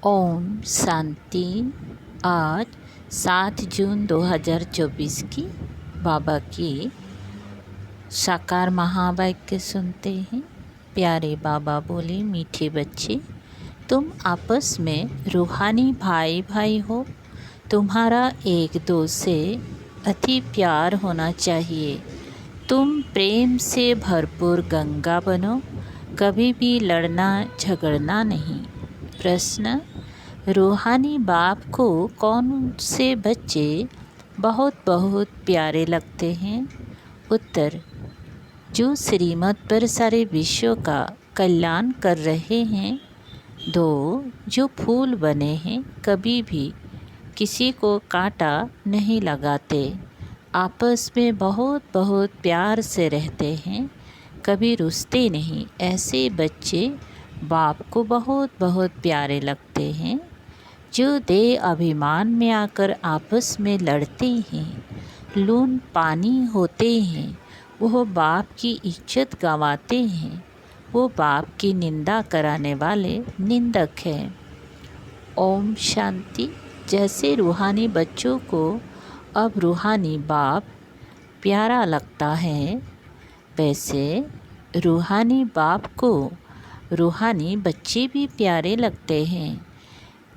ओम शांति। आज 7 जून 2024 की बाबा की साकार महावाक्य सुनते हैं। प्यारे बाबा बोले, मीठे बच्चे, तुम आपस में रूहानी भाई भाई हो। तुम्हारा एक दो से अति प्यार होना चाहिए। तुम प्रेम से भरपूर गंगा बनो, कभी भी लड़ना झगड़ना नहीं। प्रश्न: रूहानी बाप को कौन से बच्चे बहुत बहुत प्यारे लगते हैं? उत्तर: जो श्रीमत पर सारे विश्व का कल्याण कर रहे हैं। 2. जो फूल बने हैं, कभी भी किसी को कांटा नहीं लगाते, आपस में बहुत बहुत प्यार से रहते हैं, कभी रुसते नहीं। ऐसे बच्चे बाप को बहुत बहुत प्यारे लगते हैं। जो देह अभिमान में आकर आपस में लड़ते हैं, लून पानी होते हैं, वह बाप की इज्जत गंवाते हैं। वो बाप की निंदा कराने वाले निंदक हैं। ओम शांति। जैसे रूहानी बच्चों को अब रूहानी बाप प्यारा लगता है, वैसे रूहानी बाप को रूहानी बच्चे भी प्यारे लगते हैं,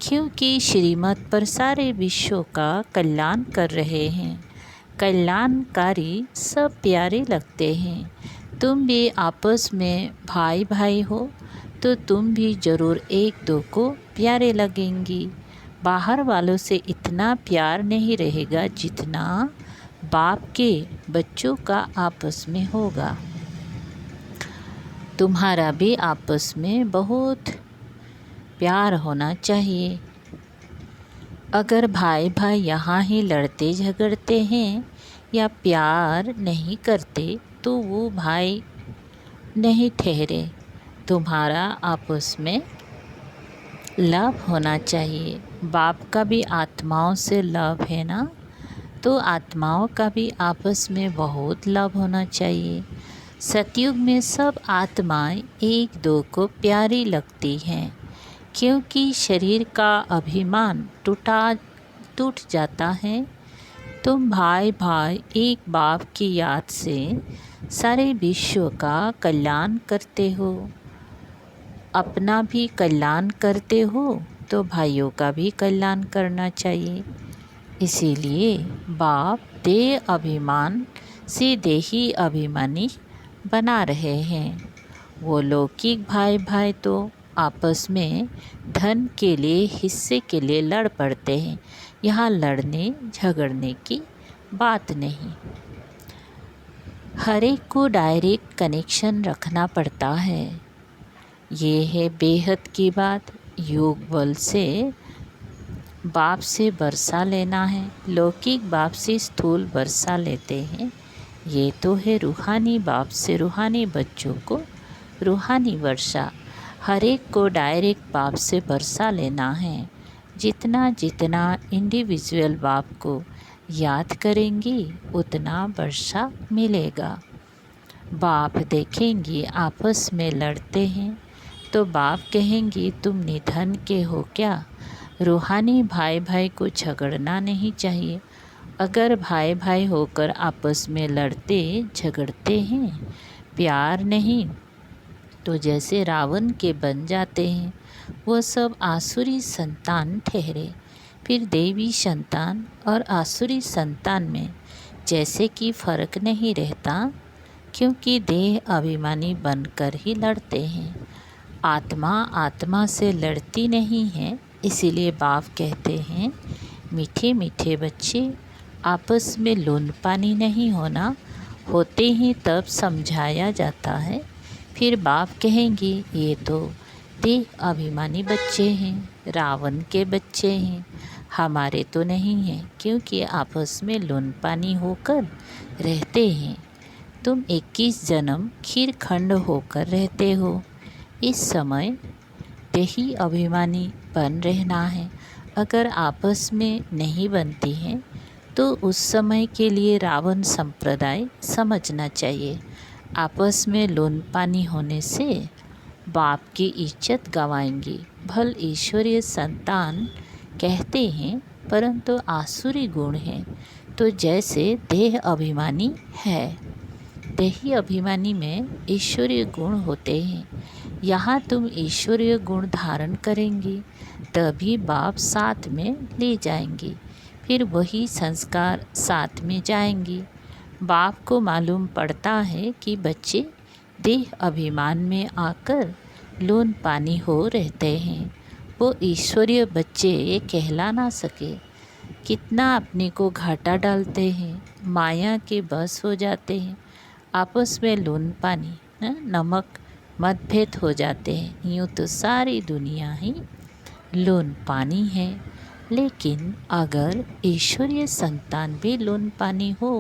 क्योंकि श्रीमत पर सारे विश्व का कल्याण कर रहे हैं। कल्याणकारी सब प्यारे लगते हैं। तुम भी आपस में भाई भाई हो, तो तुम भी ज़रूर एक दो को प्यारे लगेंगी। बाहर वालों से इतना प्यार नहीं रहेगा जितना बाप के बच्चों का आपस में होगा। तुम्हारा भी आपस में बहुत प्यार होना चाहिए। अगर भाई भाई यहाँ ही लड़ते झगड़ते हैं या प्यार नहीं करते, तो वो भाई नहीं ठहरे। तुम्हारा आपस में लव होना चाहिए। बाप का भी आत्माओं से लव है ना, तो आत्माओं का भी आपस में बहुत लव होना चाहिए। सतयुग में सब आत्माएं एक दो को प्यारी लगती हैं, क्योंकि शरीर का अभिमान टूट जाता है। तुम भाई भाई एक बाप की याद से सारे विश्व का कल्याण करते हो। अपना भी कल्याण करते हो तो भाइयों का भी कल्याण करना चाहिए। इसीलिए बाप देह अभिमान से देही अभिमानी बना रहे हैं। वो लौकिक भाई भाई तो आपस में धन के लिए, हिस्से के लिए लड़ पड़ते हैं। यहाँ लड़ने झगड़ने की बात नहीं। हर एक को डायरेक्ट कनेक्शन रखना पड़ता है। ये है बेहद की बात। योग बल से बाप से वर्षा लेना है। लौकिक बाप से स्थूल वर्षा लेते हैं। ये तो है रूहानी बाप से रूहानी बच्चों को रूहानी वर्षा। हर एक को डायरेक्ट बाप से वर्षा लेना है। जितना जितना इंडिविजुअल बाप को याद करेंगी, उतना वर्षा मिलेगा। बाप देखेंगी आपस में लड़ते हैं, तो बाप कहेंगी, तुम निधन के हो क्या? रूहानी भाई भाई को झगड़ना नहीं चाहिए। अगर भाई भाई होकर आपस में लड़ते झगड़ते हैं, प्यार नहीं, तो जैसे रावण के बन जाते हैं। वो सब आसुरी संतान ठहरे। फिर देवी संतान और आसुरी संतान में जैसे कि फ़र्क नहीं रहता, क्योंकि देह अभिमानी बनकर ही लड़ते हैं। आत्मा आत्मा से लड़ती नहीं है। इसीलिए बाप कहते हैं, मीठे मीठे बच्चे, आपस में लून पानी नहीं होना। होते ही तब समझाया जाता है। फिर बाप कहेंगे, ये तो देह अभिमानी बच्चे हैं, रावण के बच्चे हैं, हमारे तो नहीं हैं, क्योंकि आपस में लून पानी होकर रहते हैं। तुम 21 जन्म खीरखंड होकर रहते हो। इस समय देही अभिमानी बन रहना है। अगर आपस में नहीं बनती हैं, तो उस समय के लिए रावण संप्रदाय समझना चाहिए। आपस में लून पानी होने से बाप की इज्जत गंवाएंगी। भल ईश्वरीय संतान कहते हैं, परंतु आसुरी गुण हैं। तो जैसे देह अभिमानी है, देही अभिमानी में ईश्वरीय गुण होते हैं। यहाँ तुम ईश्वरीय गुण धारण करेंगी, तभी बाप साथ में ले जाएंगी, फिर वही संस्कार साथ में जाएंगी। बाप को मालूम पड़ता है कि बच्चे देह अभिमान में आकर लोन पानी हो रहते हैं। वो ईश्वरीय बच्चे कहला ना सके। कितना अपने को घाटा डालते हैं, माया के बस हो जाते हैं, आपस में लोन पानी नमक मतभेद हो जाते हैं। यूँ तो सारी दुनिया ही लोन पानी है। लेकिन अगर ईश्वरीय संतान भी लोन पानी हो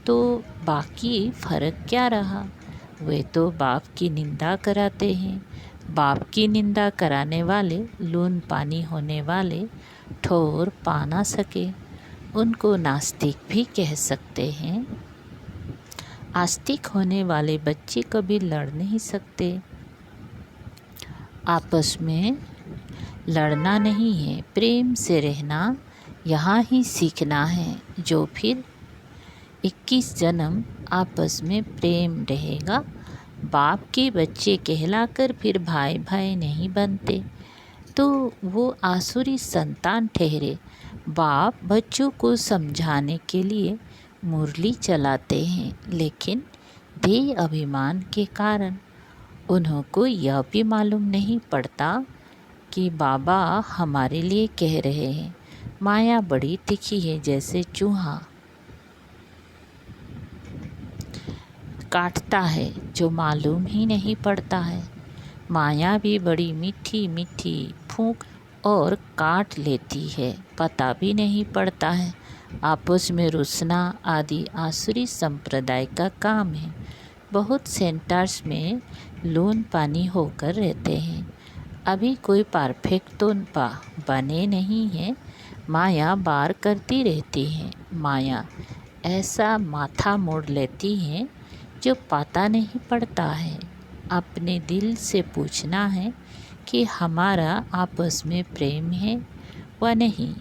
तो बाकी फ़र्क क्या रहा। वे तो बाप की निंदा कराते हैं। बाप की निंदा कराने वाले, लोन पानी होने वाले ठोर पा ना सके, उनको नास्तिक भी कह सकते हैं। आस्तिक होने वाले बच्चे कभी लड़ नहीं सकते। आपस में लड़ना नहीं है, प्रेम से रहना यहाँ ही सीखना है। जो फिर 21 जन्म आपस में प्रेम रहेगा। बाप के बच्चे कहलाकर फिर भाई भाई नहीं बनते, तो वो आसुरी संतान ठहरे। बाप बच्चों को समझाने के लिए मुरली चलाते हैं, लेकिन देह अभिमान के कारण उनको यह भी मालूम नहीं पड़ता कि बाबा हमारे लिए कह रहे हैं। माया बड़ी तीखी है, जैसे चूहा काटता है जो मालूम ही नहीं पड़ता है। माया भी बड़ी मीठी मीठी फूंक और काट लेती है, पता भी नहीं पड़ता है। आपस में रुसना आदि आसुरी संप्रदाय का काम है। बहुत सेंटर्स में लोन पानी होकर रहते हैं। अभी कोई परफेक्ट तो बने नहीं है। माया बार करती रहती है। माया ऐसा माथा मोड़ लेती है जो पता नहीं पड़ता है। अपने दिल से पूछना है कि हमारा आपस में प्रेम है व नहीं।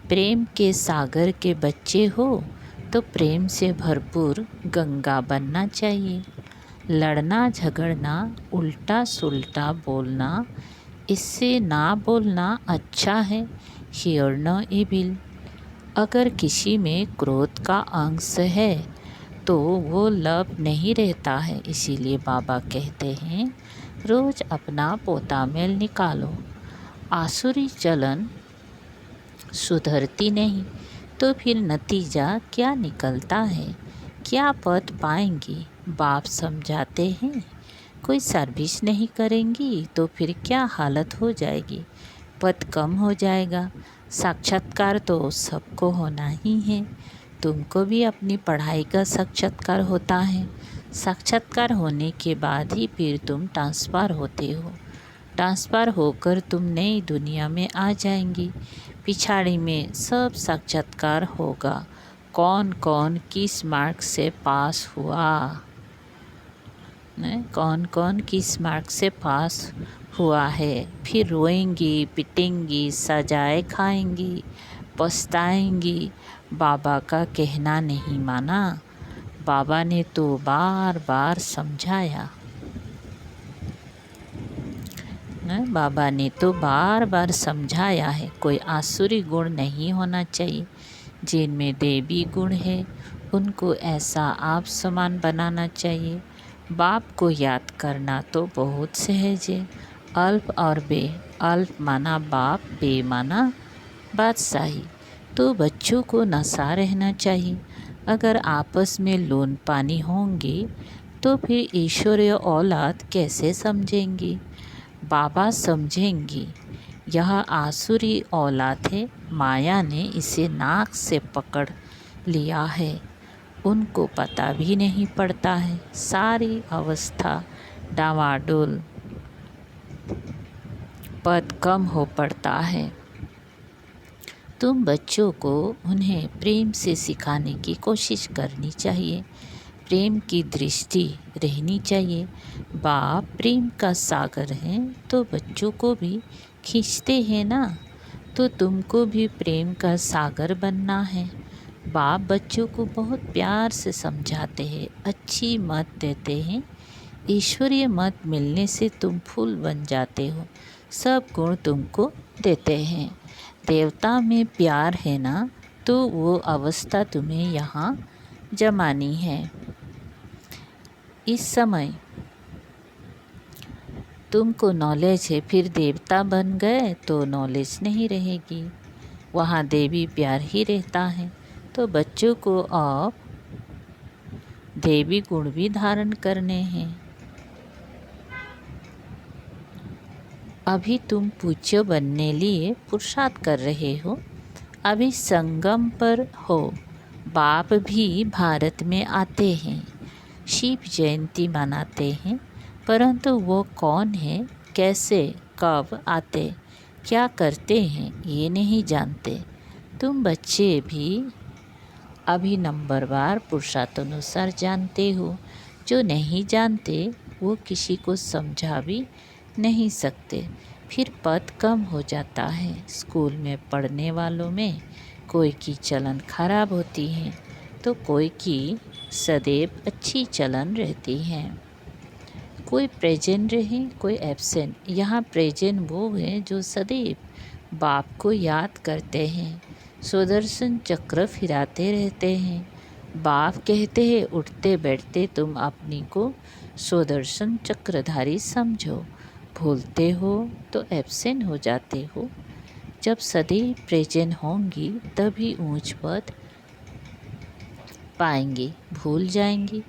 प्रेम के सागर के बच्चे हो तो प्रेम से भरपूर गंगा बनना चाहिए। लड़ना झगड़ना, उल्टा सुल्टा बोलना, इससे ना बोलना अच्छा है। Hear no evil. अगर किसी में क्रोध का अंश है तो वो लव नहीं रहता है। इसीलिए बाबा कहते हैं, रोज़ अपना पोता मेल निकालो। आसुरी चलन सुधरती नहीं तो फिर नतीजा क्या निकलता है, क्या पद पाएंगी। बाप समझाते हैं, कोई सर्विस नहीं करेंगी तो फिर क्या हालत हो जाएगी। पद कम हो जाएगा। साक्षात्कार तो सबको होना ही है। तुमको भी अपनी पढ़ाई का साक्षात्कार होता है। साक्षात्कार होने के बाद ही फिर तुम ट्रांसफ़र होते हो। ट्रांसफ़र होकर तुम नई दुनिया में आ जाएंगी। पिछाड़ी में सब साक्षात्कार होगा, कौन कौन किस मार्क से पास हुआ, कौन कौन किस मार्क से पास हुआ है। फिर रोएंगी, पिटेंगी, सजाए खाएंगी, पछताएंगी। बाबा का कहना नहीं माना। बाबा ने तो बार बार समझाया। बाबा ने तो बार बार समझाया है, कोई आसुरी गुण नहीं होना चाहिए। जिनमें देवी गुण है उनको ऐसा आप समान बनाना चाहिए। बाप को याद करना तो बहुत सहज है। अल्प और बे, अल्प माना बाप, बे माना बादशाही। तो बच्चों को नशा रहना चाहिए। अगर आपस में लोन पानी होंगे तो फिर ईश्वरीय औलाद कैसे समझेंगी। बाबा समझेंगी यह आसुरी औलाद है, माया ने इसे नाक से पकड़ लिया है। उनको पता भी नहीं पड़ता है। सारी अवस्था डावाडोल, पद कम हो पड़ता है। तुम बच्चों को उन्हें प्रेम से सिखाने की कोशिश करनी चाहिए। प्रेम की दृष्टि रहनी चाहिए। बाप प्रेम का सागर है तो बच्चों को भी खींचते हैं ना, तो तुमको भी प्रेम का सागर बनना है। बाप बच्चों को बहुत प्यार से समझाते हैं, अच्छी मत देते हैं। ईश्वरीय मत मिलने से तुम फूल बन जाते हो, सब गुण तुमको देते हैं। देवता में प्यार है ना, तो वो अवस्था तुम्हें यहाँ जमानी है। इस समय तुमको नॉलेज है, फिर देवता बन गए तो नॉलेज नहीं रहेगी। वहाँ देवी प्यार ही रहता है। तो बच्चों को अब देवी गुण भी धारण करने हैं। अभी तुम पूज्य बनने लिए पुरुषार्थ कर रहे हो, अभी संगम पर हो। बाप भी भारत में आते हैं, शिव जयंती मनाते हैं, परंतु वो कौन है, कैसे, कब आते, क्या करते हैं, ये नहीं जानते। तुम बच्चे भी अभी नंबरवार पुरुषार्थानुसार जानते हो। जो नहीं जानते वो किसी को समझा भी नहीं सकते, फिर पद कम हो जाता है। स्कूल में पढ़ने वालों में कोई की चलन खराब होती है तो कोई की सदैव अच्छी चलन रहती है। कोई प्रेजेंट रहे कोई एब्सेंट। यहाँ प्रेजेंट वो हैं जो सदैव बाप को याद करते हैं, सुदर्शन चक्र फिराते रहते हैं। बाप कहते हैं उठते बैठते तुम अपनी को सुदर्शन चक्रधारी समझो। भूलते हो तो एब्सेंट हो जाते हो। जब सदैव प्रेजेंट होंगी तभी ऊंच पद पाएंगी, भूल जाएंगी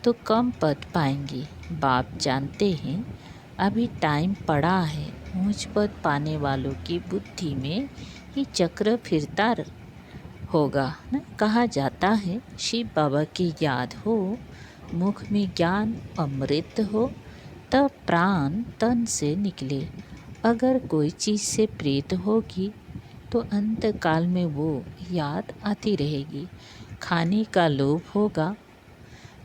तो कम पद पाएंगी। बाप जानते हैं अभी टाइम पड़ा है। ऊंच पद पाने वालों की बुद्धि में ये चक्र फिरता होगा ना। कहा जाता है शिव बाबा की याद हो, मुख में ज्ञान अमृत हो, तब प्राण तन से निकले। अगर कोई चीज़ से प्रीत होगी तो अंत काल में वो याद आती रहेगी। खाने का लोभ होगा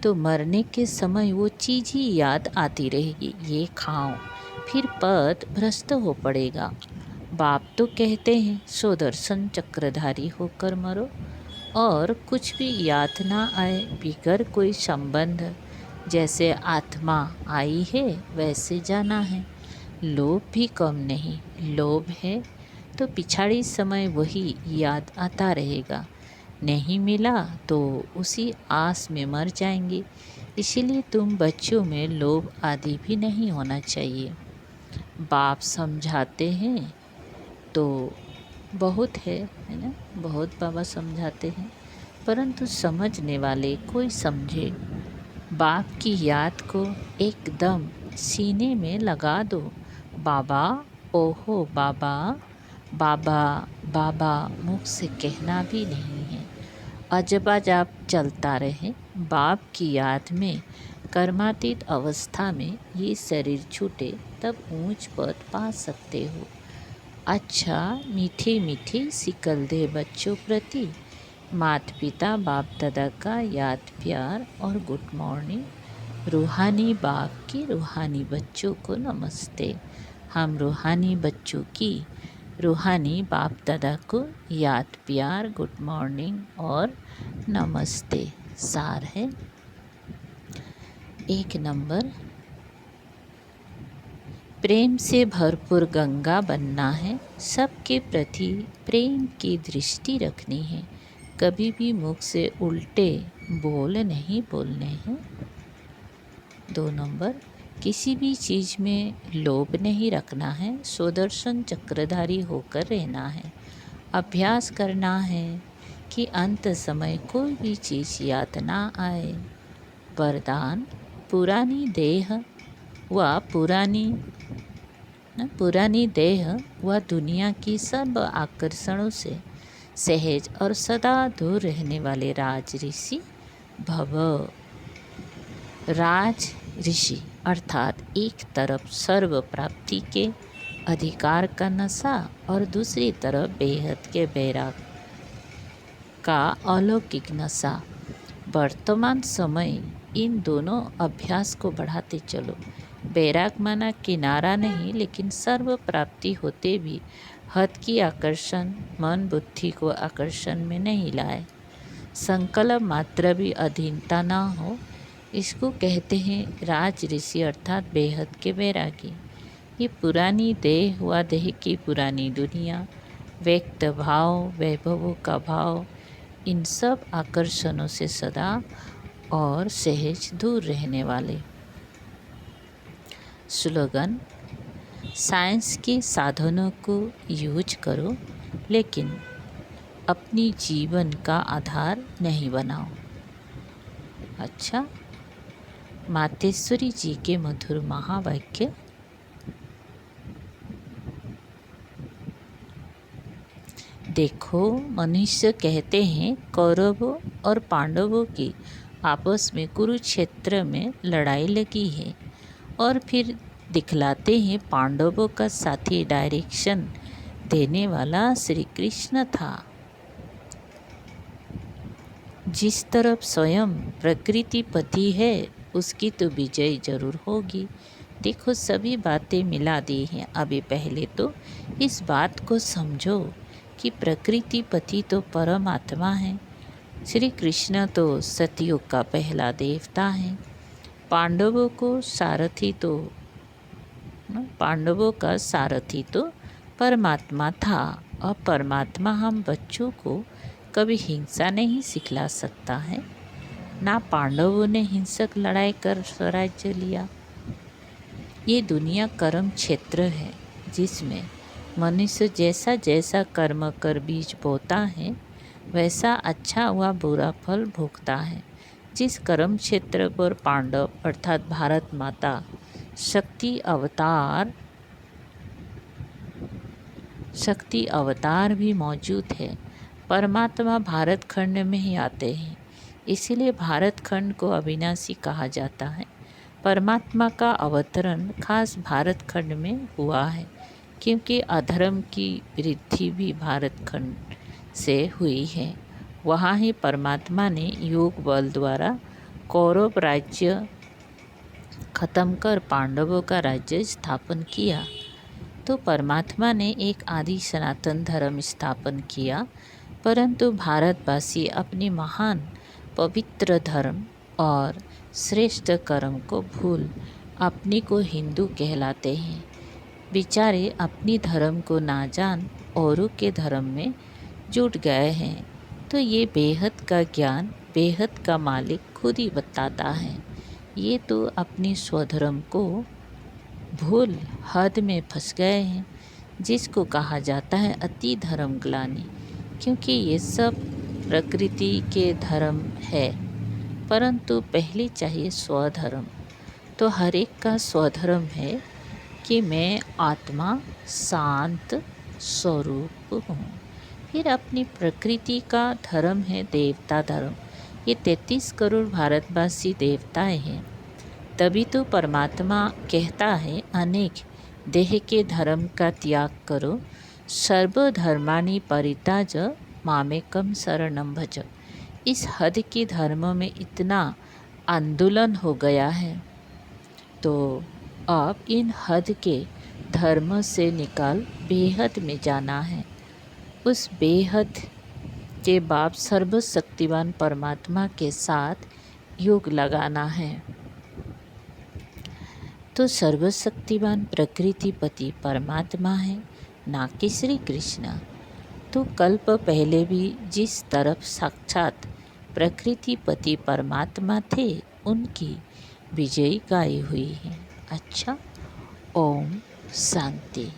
तो मरने के समय वो चीज़ ही याद आती रहेगी, ये खाओ, फिर पद भ्रष्ट हो पड़ेगा। बाप तो कहते हैं सुदर्शन चक्रधारी होकर मरो, और कुछ भी याद ना आए, बिगर कोई संबंध। जैसे आत्मा आई है वैसे जाना है। लोभ भी कम नहीं, लोभ है तो पिछाड़ी समय वही याद आता रहेगा। नहीं मिला तो उसी आस में मर जाएंगे। इसीलिए तुम बच्चों में लोभ आदि भी नहीं होना चाहिए। बाप समझाते हैं तो बहुत है ना, बहुत बाबा समझाते हैं, परंतु समझने वाले कोई समझे। बाप की याद को एकदम सीने में लगा दो। बाबा, ओहो बाबा, बाबा बाबा मुख से कहना भी नहीं है। अजब चलता रहे। बाप की याद में कर्मातीत अवस्था में ये शरीर छूटे तब ऊंच पद पा सकते हो। अच्छा मीठे मीठे सिकल दे बच्चों प्रति माता पिता बाप दादा का याद प्यार और गुड मॉर्निंग। रूहानी बाप की रूहानी बच्चों को नमस्ते। हम रूहानी बच्चों की रूहानी बाप दादा को याद प्यार गुड मॉर्निंग और नमस्ते। सार है 1 नंबर, प्रेम से भरपूर गंगा बनना है। सबके प्रति प्रेम की दृष्टि रखनी है। कभी भी मुख से उल्टे बोल नहीं बोलने हैं। 2 नंबर, किसी भी चीज़ में लोभ नहीं रखना है। सुदर्शन चक्रधारी होकर रहना है। अभ्यास करना है कि अंत समय कोई भी चीज़ याद ना आए। वरदान, पुरानी देह व पुरानी देह व दुनिया की सब आकर्षणों से सहज और सदा दूर रहने वाले राज ऋषि भव। राज ऋषि अर्थात एक तरफ सर्व प्राप्ति के अधिकार का नशा और दूसरी तरफ बेहद के बैराग का अलौकिक नशा। वर्तमान समय इन दोनों अभ्यास को बढ़ाते चलो। बैराग माना किनारा नहीं, लेकिन सर्व प्राप्ति होते भी हद की आकर्षण मन बुद्धि को आकर्षण में नहीं लाए। संकल्प मात्र भी अधीनता ना हो, इसको कहते हैं राज ऋषि अर्थात बेहद के बैरागी। ये पुरानी देह हुआ देह की पुरानी दुनिया, व्यक्त भाव वैभवों का भाव, इन सब आकर्षणों से सदा और सहज दूर रहने वाले। स्लोगन: साइंस के साधनों को यूज करो, लेकिन अपनी जीवन का आधार नहीं बनाओ। अच्छा, मातेश्वरी जी के मधुर महावाक्य। देखो, मनुष्य कहते हैं कौरवों और पांडवों की आपस में कुरुक्षेत्र में लड़ाई लगी है, और फिर दिखलाते हैं पांडवों का साथी डायरेक्शन देने वाला श्री कृष्ण था। जिस तरफ स्वयं प्रकृति पति है, उसकी तो विजय जरूर होगी। देखो, सभी बातें मिला दी हैं। अभी पहले तो इस बात को समझो कि प्रकृति पति तो परमात्मा है, श्री कृष्ण तो सतयुग का पहला देवता है। पांडवों का सारथी तो परमात्मा था, और परमात्मा हम बच्चों को कभी हिंसा नहीं सिखला सकता है। ना पांडवों ने हिंसक लड़ाई कर स्वराज्य लिया। ये दुनिया कर्म क्षेत्र है, जिसमें मनुष्य जैसा जैसा कर्म कर बीज बोता है, वैसा अच्छा व बुरा फल भोगता है। जिस कर्म क्षेत्र पर पांडव अर्थात भारत माता शक्ति अवतार भी मौजूद है, परमात्मा भारत खंड में ही आते हैं। इसीलिए भारत खंड को अविनाशी कहा जाता है। परमात्मा का अवतरण खास भारत खंड में हुआ है, क्योंकि अधर्म की वृद्धि भी भारत खंड से हुई है। वहाँ ही परमात्मा ने योग बल द्वारा कौरव राज्य खत्म कर पांडवों का राज्य स्थापन किया। तो परमात्मा ने एक आदि सनातन धर्म स्थापन किया, परंतु भारतवासी अपनी महान पवित्र धर्म और श्रेष्ठ कर्म को भूल अपनी को हिंदू कहलाते हैं। बेचारे अपनी धर्म को ना जान औरों के धर्म में जुट गए हैं। तो ये बेहद का ज्ञान बेहद का मालिक खुद ही बताता है। ये तो अपनी स्वधर्म को भूल हद में फंस गए हैं, जिसको कहा जाता है अति धर्म ग्लानि। क्योंकि ये सब प्रकृति के धर्म है, परंतु पहले चाहिए स्वधर्म। तो हर एक का स्वधर्म है कि मैं आत्मा शांत स्वरूप हूँ। फिर अपनी प्रकृति का धर्म है देवता धर्म। ये 33 करोड़ भारतवासी देवताएं हैं। तभी तो परमात्मा कहता है अनेक देह के धर्म का त्याग करो, सर्वधर्मानि परित्याज मामेकम शरणं भज। इस हद के धर्म में इतना आंदोलन हो गया है, तो अब इन हद के धर्म से निकाल बेहद में जाना है। उस बेहद के बाद सर्वशक्तिवान परमात्मा के साथ योग लगाना है। तो सर्वशक्तिवान प्रकृतिपति परमात्मा है, ना कि श्री कृष्ण। तो कल्प पहले भी जिस तरफ साक्षात प्रकृतिपति परमात्मा थे, उनकी विजयी गाई हुई है। अच्छा, ओम शांति।